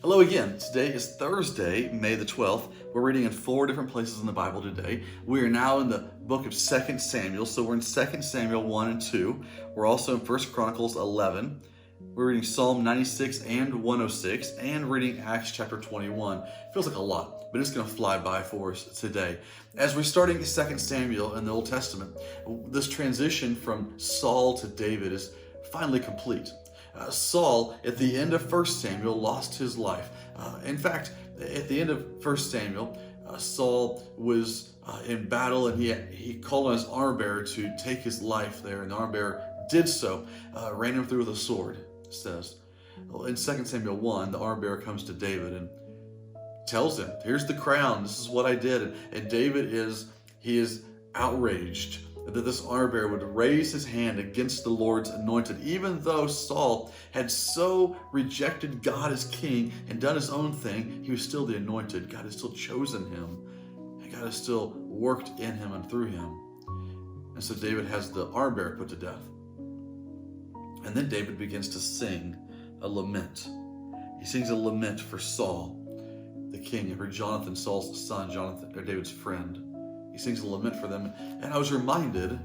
Hello again. Today is Thursday, May the 12th. We're reading in 4 different places in the Bible today. We are now in the book of 2 Samuel. So we're in 2 Samuel 1 and 2. We're also in 1 Chronicles 11. We're reading Psalm 96 and 106 and reading Acts chapter 21. Feels like a lot, but it's going to fly by for us today. As we're starting 2 Samuel in the Old Testament, this transition from Saul to David is finally complete. Saul, at the end of 1 Samuel, lost his life. In fact, at the end of 1 Samuel, Saul was in battle, and he called on his armor bearer to take his life there, and the armor bearer did so, ran him through with a sword, it says. Well, in 2 Samuel 1, the armor bearer comes to David and tells him, here's the crown, this is what I did. And David is outraged that this armor bearer would raise his hand against the Lord's anointed, even though Saul had so rejected God as king and done his own thing. He was still the anointed. God had still chosen him, and God had still worked in him and through him. And so David has the armor bearer put to death. And then David begins to sing a lament. He sings a lament for Saul, the king, and for Jonathan, Saul's son, Jonathan, or David's friend. He sings a lament for them. And I was reminded,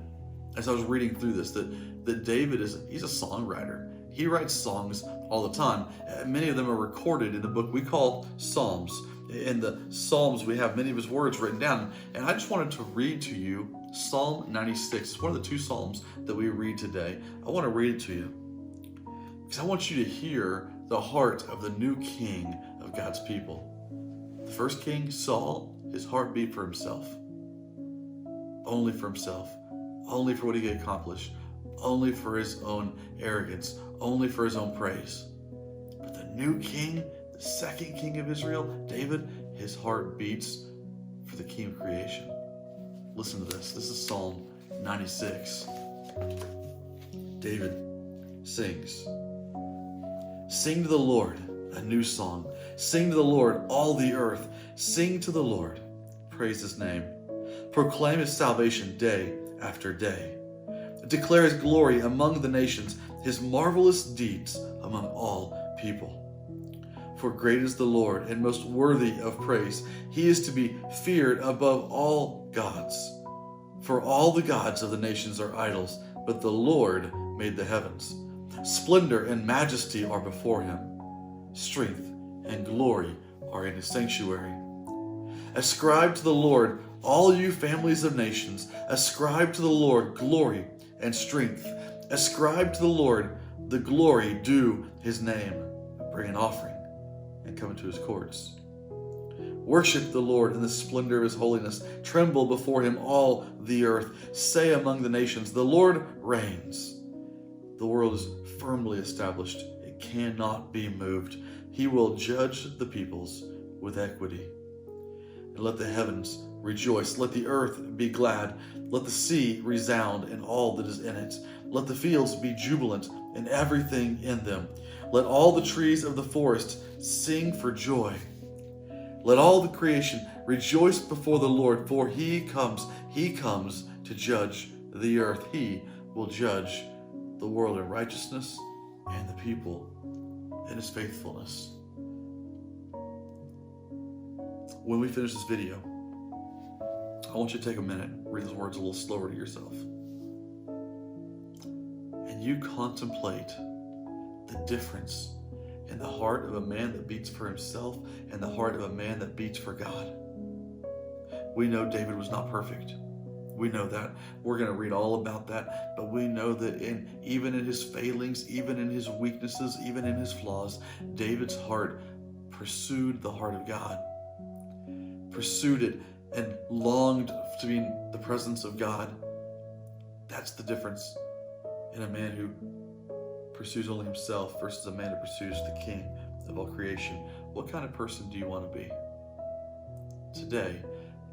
as I was reading through this, that David he's a songwriter. He writes songs all the time. Many of them are recorded in the book we call Psalms. In the Psalms, we have many of his words written down. And I just wanted to read to you Psalm 96. It's one of the 2 Psalms that we read today. I want to read it to you because I want you to hear the heart of the new king of God's people. The first king, Saul, his heart beat for himself. Only for himself, only for what he could accomplish, only for his own arrogance, only for his own praise. But the new king, the second king of Israel, David, his heart beats for the king of creation. Listen to this. This is Psalm 96. David sings. Sing to the Lord a new song. Sing to the Lord, all the earth. Sing to the Lord. Praise his name. Proclaim his salvation day after day. Declare his glory among the nations, his marvelous deeds among all people. For great is the Lord and most worthy of praise. He is to be feared above all gods. For all the gods of the nations are idols, but the Lord made the heavens. Splendor and majesty are before him. Strength and glory are in his sanctuary. Ascribe to the Lord, all you families of nations. Ascribe to the Lord glory and strength. Ascribe to the Lord the glory due his name. Bring an offering and come into his courts. Worship the Lord in the splendor of his holiness. Tremble before him, all the earth. Say among the nations, the Lord reigns. The world is firmly established. It cannot be moved. He will judge the peoples with equity. And let the heavens rejoice. Let the earth be glad. Let the sea resound and all that is in it. Let the fields be jubilant and everything in them. Let all the trees of the forest sing for joy. Let all the creation rejoice before the Lord, for he comes to judge the earth. He will judge the world in righteousness and the people in his faithfulness. When we finish this video, I want you to take a minute, read those words a little slower to yourself, and you contemplate the difference in the heart of a man that beats for himself and the heart of a man that beats for God. We know David was not perfect. We know that. We're going to read all about that, but we know that even in his failings, even in his weaknesses, even in his flaws, David's heart pursued the heart of God. Pursued it and longed to be in the presence of God. That's the difference in a man who pursues only himself versus a man who pursues the King of all creation. What kind of person do you want to be? Today,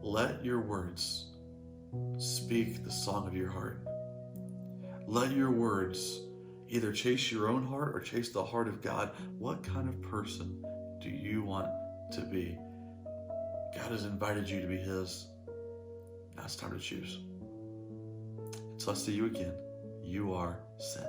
let your words speak the song of your heart. Let your words either chase your own heart or chase the heart of God. What kind of person do you want to be? God has invited you to be his. Now it's time to choose. Until I see you again, you are sent.